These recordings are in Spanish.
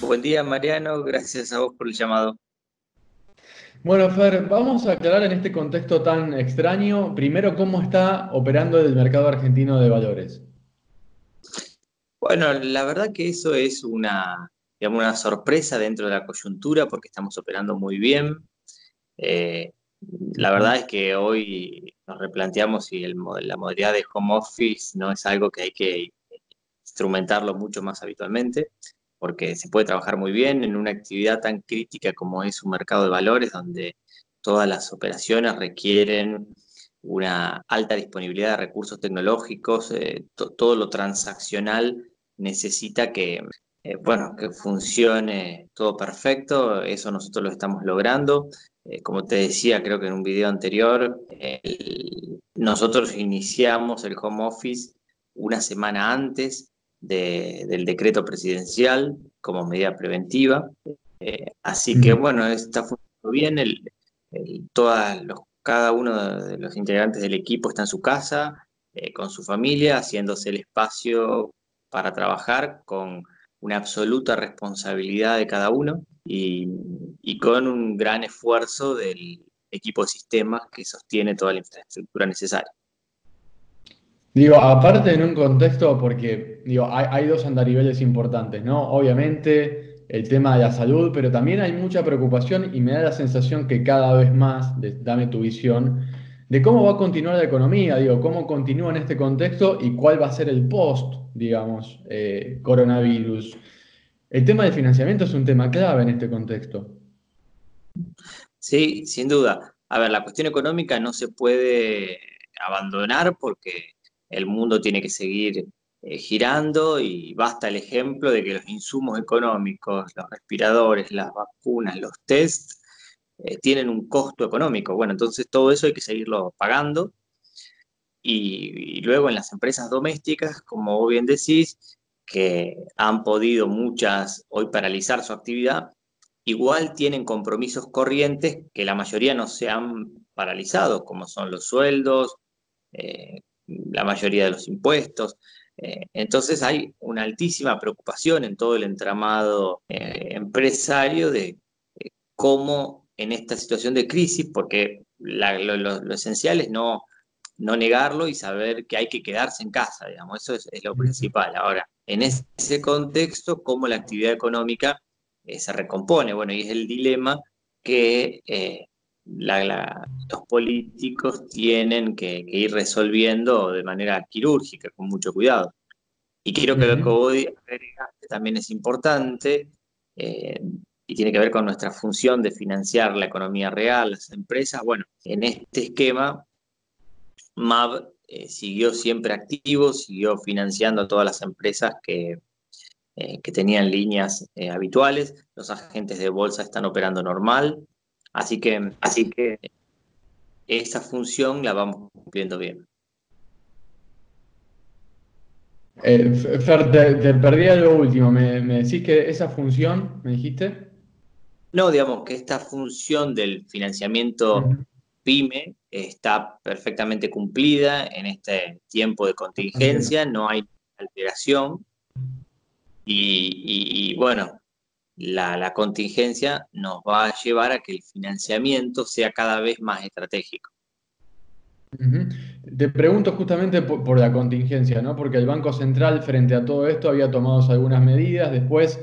Buen día, Mariano. Gracias a vos por el llamado. Bueno, Fer, vamos a aclarar en este contexto tan extraño, primero, cómo está operando el mercado argentino de valores. Bueno, la verdad que eso es digamos, una sorpresa dentro de la coyuntura porque estamos operando muy bien. Eh, la Ujú. verdad es que hoy nos replanteamos si la modalidad de home office no es algo que hay que instrumentarlo mucho más habitualmente, porque se puede trabajar muy bien en una actividad tan crítica como es un mercado de valores, donde todas las operaciones requieren una alta disponibilidad de recursos tecnológicos, todo lo transaccional necesita bueno, que funcione todo perfecto. Eso nosotros lo estamos logrando. Como te decía, creo que en un video anterior, nosotros iniciamos el home office una semana antes del decreto presidencial como medida preventiva. Así que Ujú. bueno, está funcionando bien. Cada uno de los integrantes del equipo está en su casa, con su familia, haciéndose el espacio para trabajar con una absoluta responsabilidad de cada uno y con un gran esfuerzo del equipo de sistemas que sostiene toda la infraestructura necesaria. Digo, aparte en un contexto, porque digo, hay dos andariveles importantes, ¿no? Obviamente el tema de la salud, pero también hay mucha preocupación y me da la sensación que cada vez más, dame tu visión, de cómo va a continuar la economía, digo, cómo continúa en este contexto y cuál va a ser el post, digamos, coronavirus. El tema del financiamiento es un tema clave en este contexto. Sí, sin duda. A ver, la cuestión económica no se puede abandonar porque el mundo tiene que seguir girando y basta el ejemplo de que los insumos económicos, los respiradores, las vacunas, los test, tienen un costo económico. Bueno, entonces todo eso hay que seguirlo pagando y luego en las empresas domésticas, como vos bien decís, que han podido muchas hoy paralizar su actividad, igual tienen compromisos corrientes que la mayoría no se han paralizado, como son los sueldos, la mayoría de los impuestos. Entonces hay una altísima preocupación en todo el entramado empresario de cómo en esta situación de crisis, porque lo esencial es no negarlo y saber que hay que quedarse en casa, digamos, eso es lo principal. Ahora, en ese contexto, cómo la actividad económica se recompone, bueno, y es el dilema que los políticos tienen que ir resolviendo de manera quirúrgica, con mucho cuidado. Y creo que lo que Ujú. hoy agregaste también es importante eh, y tiene que ver con nuestra función de financiar la economía real, las empresas. Bueno, en este esquema MAB siguió siempre activo, siguió financiando a todas las empresas que tenían líneas habituales, los agentes de bolsa están operando normal, así que esa función la vamos cumpliendo bien. Fer, te perdí a lo último. Me decís que esa función, ¿me dijiste? No, digamos que esta función del financiamiento Ujú. PYME está perfectamente cumplida en este tiempo de Entiendo. contingencia, no hay alteración bueno, la contingencia nos va a llevar a que el financiamiento sea cada vez más estratégico. Ujú. Te pregunto justamente por la contingencia, ¿no? Porque el Banco Central, frente a todo esto, había tomado algunas medidas, después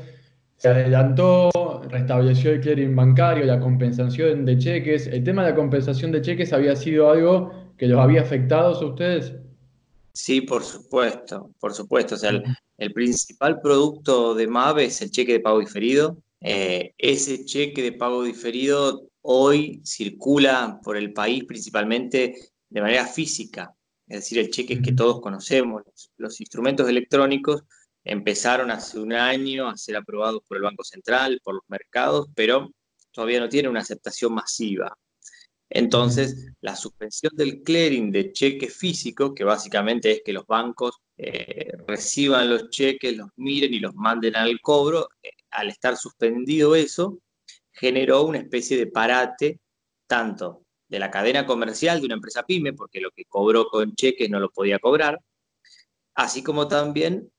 se adelantó, restableció el clearing bancario, la compensación de cheques. ¿El tema de la compensación de cheques había sido algo que los había afectado a ustedes? Sí, por supuesto, por supuesto. O sea, Ujú. el principal producto de MAVE es el cheque de pago diferido. Ese cheque de pago diferido hoy circula por el país principalmente de manera física, es decir, el cheque que Ujú. todos conocemos. Los instrumentos electrónicos empezaron hace un año a ser aprobados por el Banco Central, por los mercados, pero todavía no tienen una aceptación masiva. Ujú. Entonces, la suspensión del clearing de cheques físicos, que básicamente es que los bancos reciban los cheques, los miren y los manden al cobro, al estar suspendido eso, generó una especie de parate tanto de la cadena comercial de una empresa pyme, porque lo que cobró con cheques no lo podía cobrar, así como también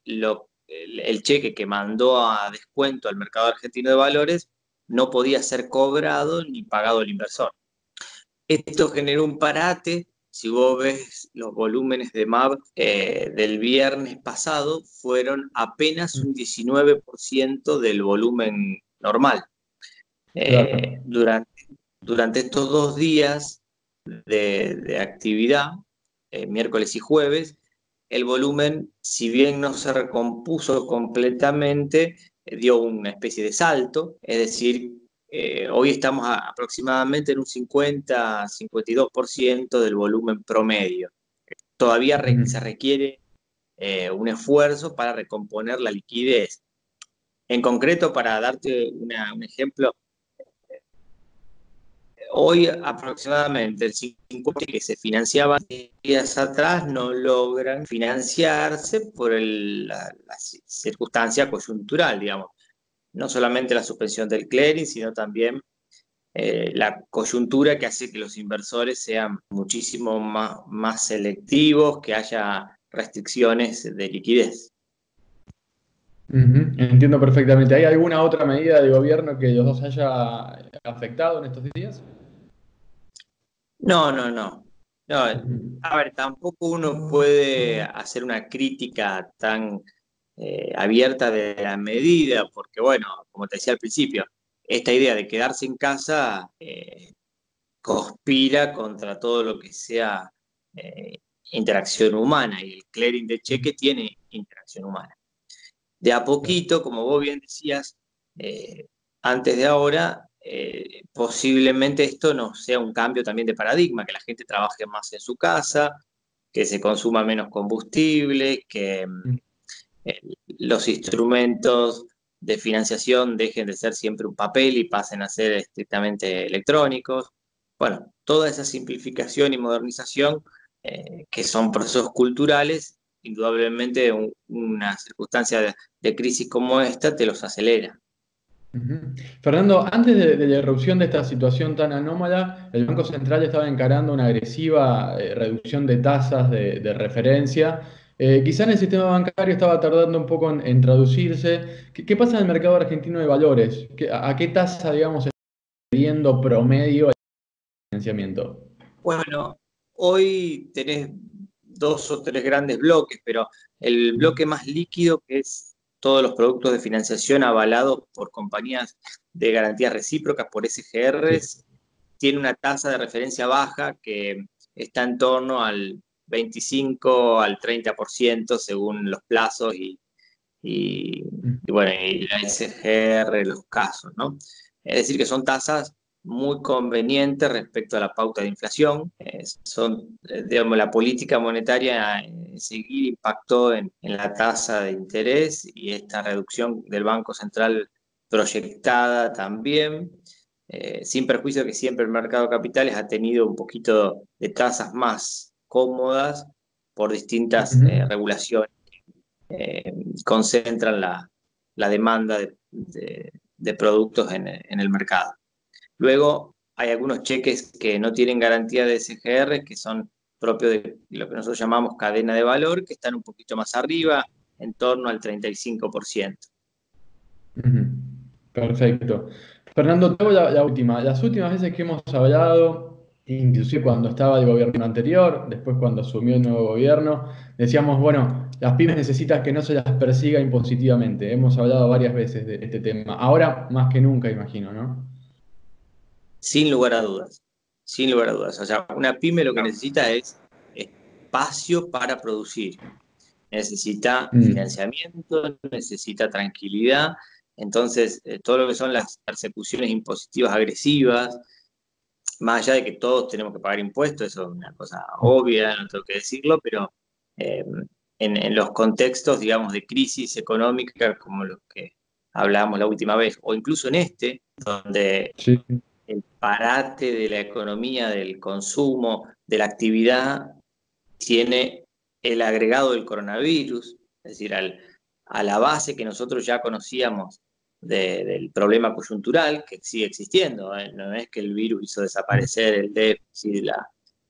el cheque que mandó a descuento al mercado argentino de valores no podía ser cobrado ni pagado al inversor. Esto generó un parate. Si vos ves los volúmenes de MAB del viernes pasado, fueron apenas un 19% del volumen normal. Claro. Durante estos 2 días de actividad, miércoles y jueves, el volumen, si bien no se recompuso completamente, dio una especie de salto, es decir, hoy estamos aproximadamente en un 50-52% del volumen promedio. Todavía se Ujú. requiere un esfuerzo para recomponer la liquidez. En concreto, para darte un ejemplo, hoy aproximadamente el 50% que se financiaba días atrás no logran financiarse por la circunstancia coyuntural, digamos. No solamente la suspensión del clearing, sino también la coyuntura que hace que los inversores sean muchísimo más selectivos, que haya restricciones de liquidez. Ujú, entiendo perfectamente. ¿Hay alguna otra medida de gobierno que los dos haya afectado en estos días? No, no, no. No, Ujú. a ver, tampoco uno puede hacer una crítica tan abierta de la medida, porque bueno, como te decía al principio, esta idea de quedarse en casa conspira contra todo lo que sea eh, interacción humana, y el clearing de cheque tiene interacción humana. De a Claro. poquito, como vos bien decías, antes de ahora, posiblemente esto no sea un cambio también de paradigma, que la gente trabaje más en su casa, que se consuma menos combustible, que eh, los instrumentos de financiación dejen de ser siempre un papel y pasen a ser estrictamente electrónicos. Bueno, toda esa simplificación y modernización, que son procesos culturales, indudablemente una circunstancia de crisis como esta te los acelera. Ujú. Fernando, antes de la irrupción de esta situación tan anómala, el Banco Central estaba encarando una agresiva reducción de tasas de referencia. Quizá en el sistema bancario estaba tardando un poco en traducirse. ¿Qué pasa en el mercado argentino de valores? ¿A qué tasa, digamos, está viendo promedio el financiamiento? Bueno, hoy tenés 2 o 3 grandes bloques, pero el bloque más líquido, que es todos los productos de financiación avalados por compañías de garantías recíprocas, por Sí. SGRs, tiene una tasa de referencia baja que está en torno al 25 al 30% según los plazos y bueno, y la SGR, los casos, ¿no? Es decir, que son tasas muy convenientes respecto a la pauta de inflación. Digamos, la política monetaria seguir impactó en la tasa de interés, y esta reducción del Banco Central proyectada también, sin perjuicio que siempre el mercado de capitales ha tenido un poquito de tasas más cómodas por distintas Ujú. regulaciones eh, concentran la demanda de productos en el mercado. Luego hay algunos cheques que no tienen garantía de SGR, que son propios de lo que nosotros llamamos cadena de valor, que están un poquito más arriba, en torno al 35%. Ujú. Perfecto. Fernando, te hago la última. Las últimas veces que hemos hablado, inclusive cuando estaba el gobierno anterior, después cuando asumió el nuevo gobierno, decíamos, bueno, las pymes necesitan que no se las persiga impositivamente. Hemos hablado varias veces de este tema. Ahora más que nunca, imagino, ¿no? Sin lugar a dudas, sin lugar a dudas. O sea, una pyme lo que necesita es espacio para producir, necesita Mm. financiamiento, necesita tranquilidad. Entonces, todo lo que son las persecuciones impositivas agresivas, más allá de que todos tenemos que pagar impuestos, eso es una cosa obvia, no tengo que decirlo, pero eh, en los contextos, digamos, de crisis económica como los que hablábamos la última vez, o incluso en este, donde Sí. el parate de la economía, del consumo, de la actividad, tiene el agregado del coronavirus, es decir, a la base que nosotros ya conocíamos del problema coyuntural, que sigue existiendo, ¿eh? No es que el virus hizo desaparecer el déficit,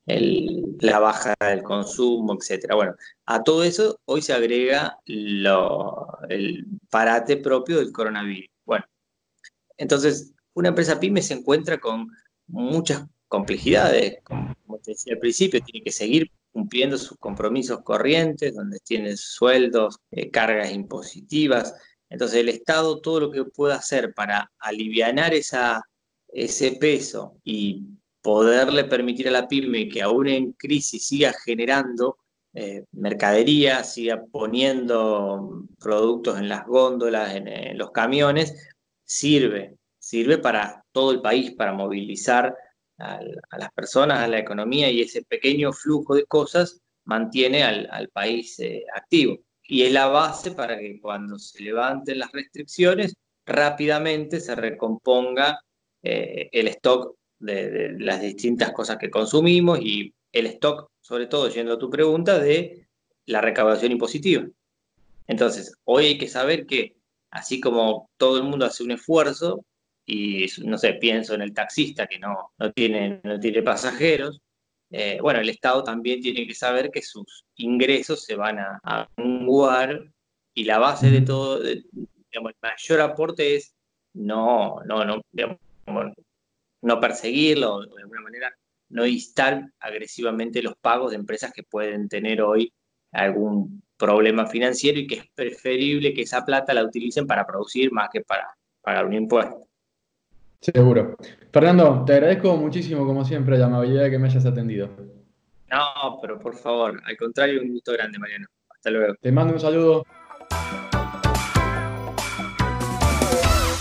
la baja del consumo, etcétera. Bueno, a todo eso hoy se agrega el parate propio del coronavirus. Bueno, entonces una empresa pyme se encuentra con muchas complejidades, como te decía al principio, tiene que seguir cumpliendo sus compromisos corrientes, donde tiene sueldos, cargas impositivas. Entonces el Estado todo lo que pueda hacer para alivianar ese peso y poderle permitir a la pyme que aún en crisis siga generando mercadería, siga poniendo productos en las góndolas, en los camiones, sirve para todo el país, para movilizar a las personas, a la economía, y ese pequeño flujo de cosas mantiene al país activo. Y es la base para que cuando se levanten las restricciones, rápidamente se recomponga el stock de las distintas cosas que consumimos y el stock, sobre todo, yendo a tu pregunta, de la recaudación impositiva. Entonces, hoy hay que saber que así como todo el mundo hace un esfuerzo, y no sé, pienso en el taxista que no tiene pasajeros, bueno, el Estado también tiene que saber que sus ingresos se van a menguar, y la base de Ujú. todo, digamos, el mayor aporte es digamos, no perseguirlo, o de alguna manera no instar agresivamente los pagos de empresas que pueden tener hoy algún problema financiero, y que es preferible que esa plata la utilicen para producir más que para pagar un impuesto. Seguro. Fernando, te agradezco muchísimo, como siempre, la amabilidad que me hayas atendido. No, pero por favor, al contrario, un gusto grande, Mariano. Hasta luego. Te mando un saludo.